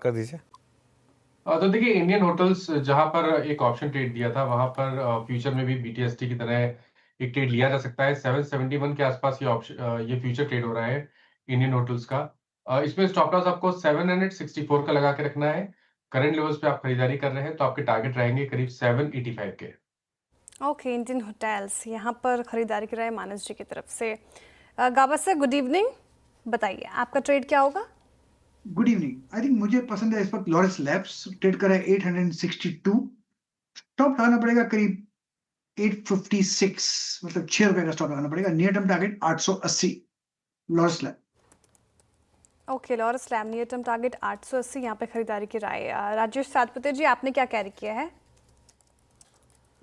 कर दीजिए। तो देखिए इंडियन होटल्स जहाँ पर एक ऑप्शन ट्रेड दिया था, वहाँ पर फ्यूचर में भी बीटीएसटी की तरह एक ट्रेड लिया जा सकता है। 771 के आसपास ये फ्यूचर ट्रेड हो रहा है इंडियन होटल्स का। इसमें स्टॉप लॉस आपको 764 का लगा के रखना है। करंट लेवल्स पे आप खरीदारी कर रहे हैं, तो आपके टारगेट रहेंगे करीब 785 के। ओके, इंडियन होटल्स यहाँ पर खरीदारी कर रहे हैं मानस जी की तरफ से। गाबा सर, गुड इवनिंग। बताइए आपका ट्रेड क्या होगा? Good evening. आई थिंक मुझे पसंद है इस वक्त लॉरेंस लैब्स ट्रेड कर रहा है 862। स्टॉप लगाना पड़ेगा करीब 856, मतलब ₹6 का स्टॉप लगाना पड़ेगा। Near term target 880 Lawrence lab. Okay, Lawrence lab near term target 880 यहाँ पे खरीदारी की राय। राजेश सातपुते जी, आपने क्या कैरी किया है?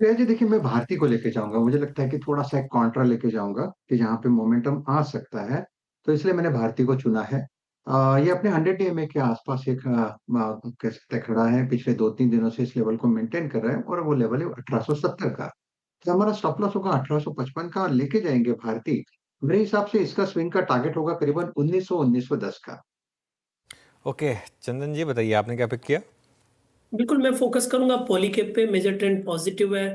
भैया जी देखिए, मैं भारती को लेके जाऊंगा। मुझे लगता है कि थोड़ा सा एक कॉन्ट्रा लेके जाऊंगा कि जहाँ पे मोमेंटम आ सकता है, तो इसलिए मैंने भारती को चुना है। ये अपने 100 ईएमए के आसपास एक कह सकते हैं खड़ा है। पिछले 2-3 दिनों से इस लेवल को मेंटेन कर रहा है और वो लेवल है 1870 का। तो हमारा स्टॉप लॉस होगा 1855 का, लेके जाएंगे भारती। मेरे हिसाब से इसका स्विंग का टारगेट होगा करीबन 1900-1910 का। ओके, चंदन जी बताइए आपने क्या पिक किया? बिल्कुल, मैं फोकस करूंगा पॉलीकैब पे। मेजर ट्रेंड पॉजिटिव है।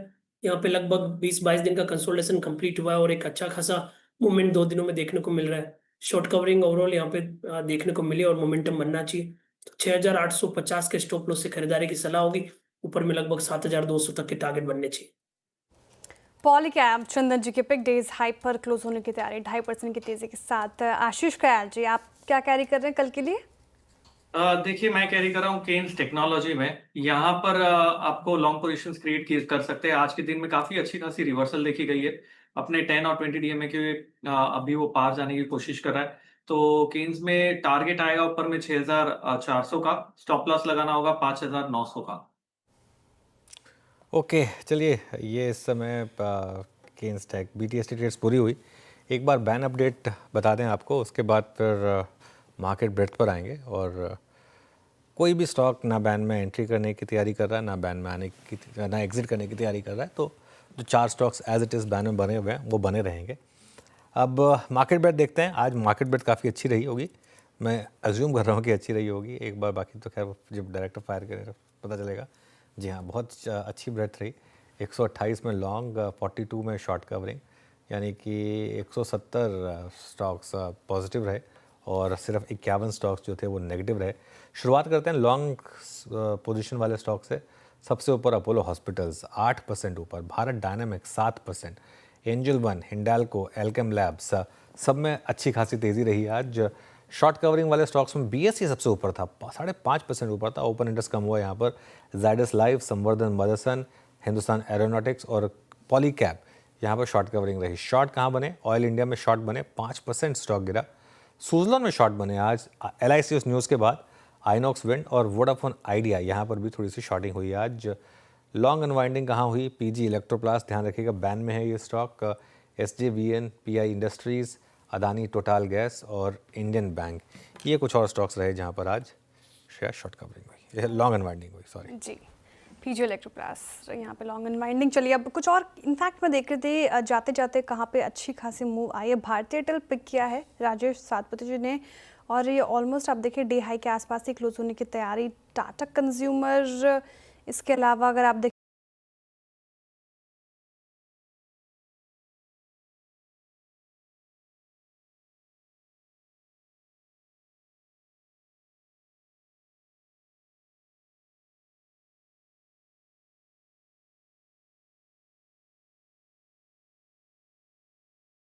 यहाँ पे लगभग 20-22 दिन का कंसोलिडेशन कंप्लीट हुआ है और एक अच्छा खासा मूवमेंट 2 दिनों में देखने को मिल रहा है। शॉर्ट कवरिंग ओवरऑल यहाँ पे देखने को मिली और मोमेंटम बनना चाहिए। तो 6,850 के स्टॉप लॉस से खरीदारी की सलाह होगी। ऊपर में लगभग 7,200 तक के टारगेट बनने चाहिए। पॉलीकैब चंदन जी के पिक, डेज हाई पर क्लोज होने की तैयारी 2.5% की तेजी के साथ। आशीष कयाल जी, आप क्या कैरी कर रहे हैं कल के लिए? देखिए, मैं कैरी कर रहा हूँ केन्स टेक्नोलॉजी में। यहाँ पर आपको लॉन्ग पोजीशंस क्रिएट कर सकते हैं। आज के दिन में काफी अच्छी खासी रिवर्सल देखी गई है। अपने 10 और 20 डीएमए के अभी वो पार जाने की कोशिश कर रहा है। तो केन्स में टारगेट आएगा ऊपर में 6,400 का। स्टॉप लॉस लगाना होगा 5,900 का। ओके, चलिए ये इस समय केन्स टेक बीटीएसटी ट्रेड्स पूरी हुई। एक बार बैन अपडेट बता दें आपको, उसके बाद फिर मार्केट ब्रेथ पर आएंगे। और कोई भी स्टॉक ना बैन में एंट्री करने की तैयारी कर रहा है, ना बैन में आने की, ना एग्जिट करने की तैयारी कर रहा है। तो जो 4 stocks as it is ban में बने हुए हैं वो बने रहेंगे। अब मार्केट ब्रेथ देखते हैं। आज मार्केट ब्रेथ काफ़ी अच्छी रही होगी, मैं अज्यूम कर रहा हूँ कि अच्छी रही होगी। एक बार बाकी तो खैर जब डायरेक्टर फायर करेगा पता चलेगा। जी हाँ, बहुत अच्छी ब्रेथ रही। 128 में लॉन्ग, 42 में शॉर्ट कवरिंग, यानी कि 170 स्टॉक्स पॉजिटिव रहे और सिर्फ 51 स्टॉक्स जो थे वो नेगेटिव रहे। शुरुआत करते हैं लॉन्ग पोजीशन वाले स्टॉक से। सबसे ऊपर अपोलो हॉस्पिटल्स 8% ऊपर, Bharat dynamics 7%, angel one, Hindalco, Alkem labs सब में अच्छी खासी तेज़ी रही आज। शॉर्ट कवरिंग वाले स्टॉक्स में बीएसई सबसे ऊपर था, 5.5% ऊपर था। ओपन इंटरेस्ट कम हुआ यहाँ पर। जाइडस लाइफ, संवर्धन मदरसन, हिंदुस्तान एरोनॉटिक्स और पॉलीकैब यहाँ पर शॉर्ट कवरिंग रही। शॉर्ट कहाँ बने? ऑयल इंडिया में शॉर्ट बने, 5% स्टॉक गिरा। सुजलॉन में शॉर्ट बने आज। एलआईसी उस न्यूज़ के बाद आइनॉक्स विंड और वोडाफोन आइडिया यहाँ पर भी थोड़ी सी शॉर्टिंग हुई आज। लॉन्ग अनवाइंडिंग कहाँ हुई? पीजी इलेक्ट्रोप्लास्ट, ध्यान रखिएगा बैन में है ये stock. SJVN, pi industries, Adani total gas और इंडियन बैंक, ये कुछ और स्टॉक्स रहे जहाँ पर आज शेयर शॉर्ट कवरिंग हुई, लॉन्ग अनवाइंडिंग हुई, सॉरी जी, पीजी इलेक्ट्रोप्लास यहाँ पे लॉन्ग अनवाइंडिंग। चलिए अब कुछ और इनफैक्ट मैं देख रही थी जाते जाते कहाँ पे अच्छी खासी मूव आई है। भारतीय एयरटेल पिक किया है राजेश सातपुते जी ने और ये ऑलमोस्ट आप देखिए डे हाई के आसपास ही क्लोज होने की तैयारी। टाटा कंज्यूमर, इसके अलावा अगर आप